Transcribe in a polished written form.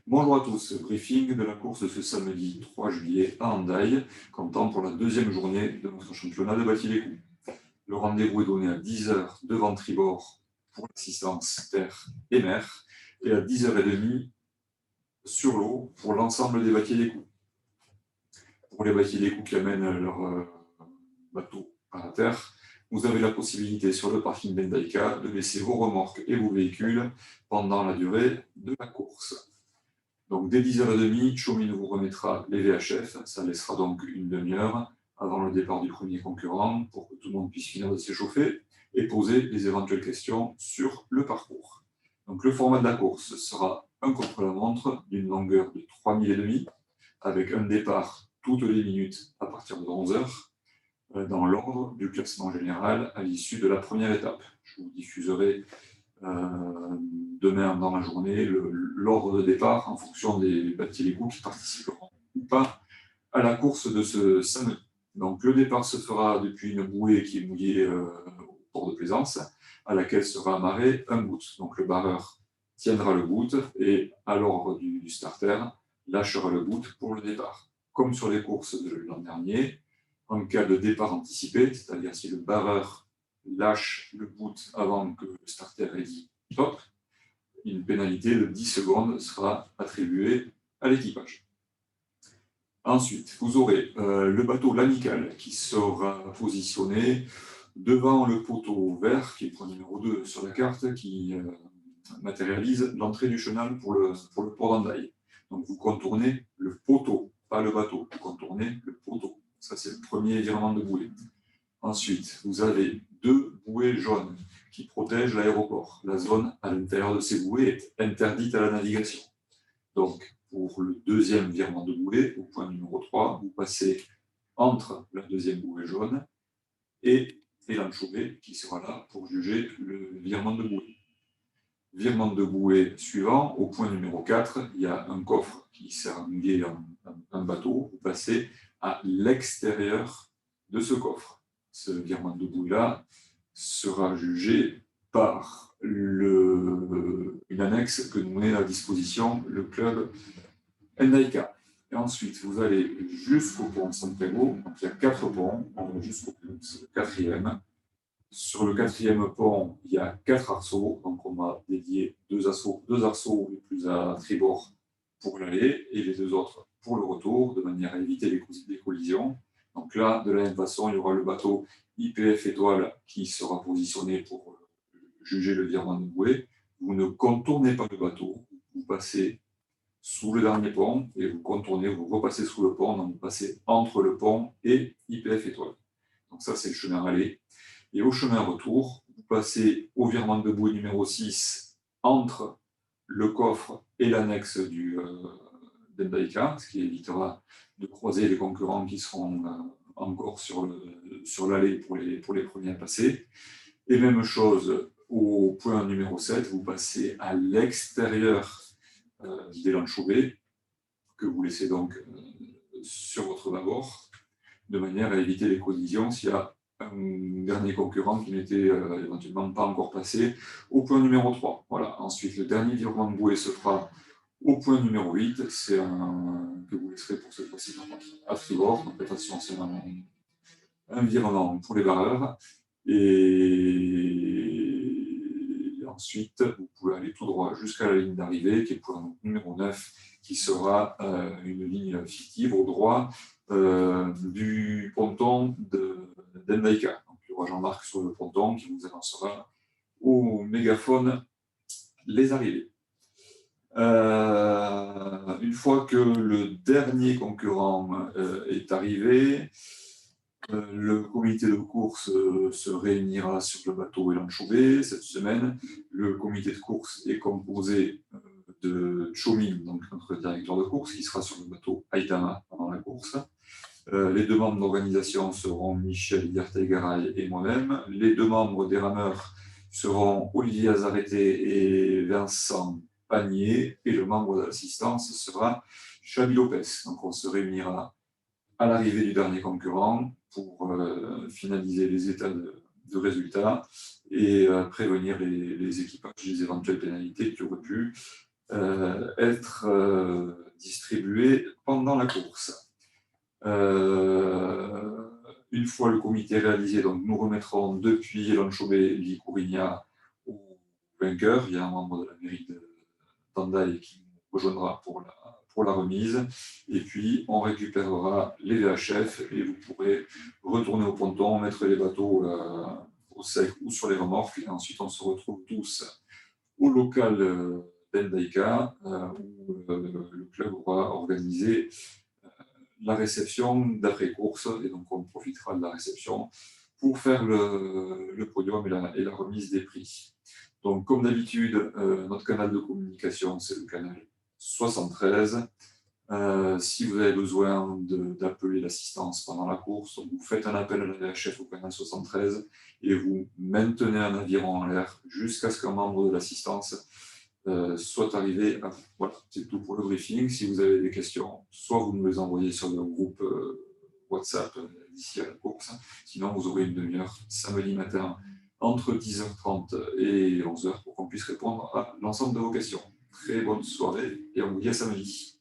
Bonjour à tous, briefing de la course de ce samedi 3 juillet à Hendaye, comptant pour la deuxième journée de notre championnat de Bati-les-Coups. Le rendez-vous est donné à 10 heures devant Tribord pour l'assistance terre et mer, et à 10h30 sur l'eau pour l'ensemble des Bati-les-Coups. Pour les Bati-les-Coups qui amènent leur bateau à la terre, vous avez la possibilité sur le parking d'Hendaïka de laisser vos remorques et vos véhicules pendant la durée de la course. Donc dès 10h30, Chomin vous remettra les VHF, ça laissera donc une demi-heure avant le départ du premier concurrent pour que tout le monde puisse finir de s'échauffer et poser les éventuelles questions sur le parcours. Donc le format de la course sera un contre-la-montre d'une longueur de 3000 avec un départ toutes les minutes à partir de 11h dans l'ordre du classement général à l'issue de la première étape. Je vous diffuserai demain dans la journée l'ordre de départ en fonction des Bati-les-Coups qui participeront ou pas à la course de ce samedi. Donc le départ se fera depuis une bouée qui est mouillée au port de plaisance, à laquelle sera amarré un boot. Donc le barreur tiendra le boot et à l'ordre du starter lâchera le boot pour le départ. Comme sur les courses de l'an dernier, en cas de départ anticipé, c'est-à-dire si le barreur lâche le boot avant que le starter ait dit stop, une pénalité de 10 secondes sera attribuée à l'équipage. Ensuite, vous aurez le bateau l'amical qui sera positionné devant le poteau vert, qui est le point numéro 2 sur la carte, qui matérialise l'entrée du chenal pour le port d'Hendaye. Donc vous contournez le poteau, pas le bateau, vous contournez le poteau. Ça, c'est le premier virement de bouée. Ensuite, vous avez 2 bouées jaunes qui protègent l'aéroport. La zone à l'intérieur de ces bouées est interdite à la navigation. Donc, pour le deuxième virement de bouée, au point numéro 3, vous passez entre la deuxième bouée jaune et l'anchouvet qui sera là pour juger le virement de bouée. Virement de bouée suivant, au point numéro 4, il y a un coffre qui sert à mouiller un bateau. Vous passez à l'extérieur de ce coffre. Ce virement de bouée-là sera jugé par une annexe que nous met à disposition le club Hendaïka. Et ensuite, vous allez jusqu'au pont de Santiago. Donc, il y a 4 ponts, on va jusqu'au 4e. Sur le 4e pont, il y a 4 arceaux. Donc, on va dédier 2 arceaux les plus à tribord pour l'aller et les 2 autres pour le retour, de manière à éviter les collisions. Donc là, de la même façon, il y aura le bateau IPF Étoile qui sera positionné pour juger le virement de bouée. Vous ne contournez pas le bateau, vous passez sous le dernier pont et vous contournez, vous repassez sous le pont, donc vous passez entre le pont et IPF Étoile. Donc ça, c'est le chemin aller. Et au chemin retour, vous passez au virement de bouée numéro 6 entre le coffre et l'annexe d'Hendaïka, ce qui évitera de croiser les concurrents qui seront encore sur l'allée pour les premiers à passer. Et même chose au point numéro 7, vous passez à l'extérieur des l'anchouvet, que vous laissez donc sur votre bâbord, de manière à éviter les collisions s'il y a un dernier concurrent qui n'était éventuellement pas encore passé au point numéro 3. Voilà. Ensuite, le dernier virement de bouée se fera au point numéro 8. C'est un que vous laisserez pour cette fois-ci à tribord. Donc attention, c'est un virement pour les barreurs. Et ensuite, vous pouvez aller tout droit jusqu'à la ligne d'arrivée, qui est le point numéro 9, qui sera une ligne fictive au droit du ponton d'Hendaïka. Donc, il y aura Jean-Marc sur le ponton qui vous annoncera au mégaphone les arrivées. Une fois que le dernier concurrent est arrivé, le comité de course se réunira sur le bateau et l'anchouvet cette semaine. Le comité de course est composé de Chomin, donc notre directeur de course, qui sera sur le bateau Aitama pendant la course. Les 2 membres d'organisation seront Michel Yartey-Garay et moi-même. Les 2 membres des rameurs seront Olivier Azareté et Vincent Panier. Et le membre de l'assistance sera Xavi Lopez. Donc on se réunira à l'arrivée du dernier concurrent pour finaliser les états de résultats et prévenir les équipages des éventuelles pénalités qui auraient pu être distribués pendant la course. Une fois le comité réalisé, donc nous remettrons depuis l'Anchobé Licourigna au vainqueur. Il y a un membre de la mairie d'Andaille qui nous rejoindra pour la remise. Et puis, on récupérera les VHF et vous pourrez retourner au ponton, mettre les bateaux au sec ou sur les remorques. Et ensuite, on se retrouve tous au local d'Endaïka où le club aura organisé la réception d'après-course, et donc on profitera de la réception pour faire le podium et la remise des prix. Donc, comme d'habitude, notre canal de communication, c'est le canal 73. Si vous avez besoin d'appeler l'assistance pendant la course, vous faites un appel à la VHF au canal 73 et vous maintenez un aviron en l'air jusqu'à ce qu'un membre de l'assistance soit arrivé à vous. Voilà, c'est tout pour le briefing. Si vous avez des questions, soit vous nous les envoyez sur le groupe WhatsApp d'ici à la course, sinon vous aurez une demi-heure samedi matin entre 10h30 et 11h pour qu'on puisse répondre à l'ensemble de vos questions. Très bonne soirée et on vous dit à samedi.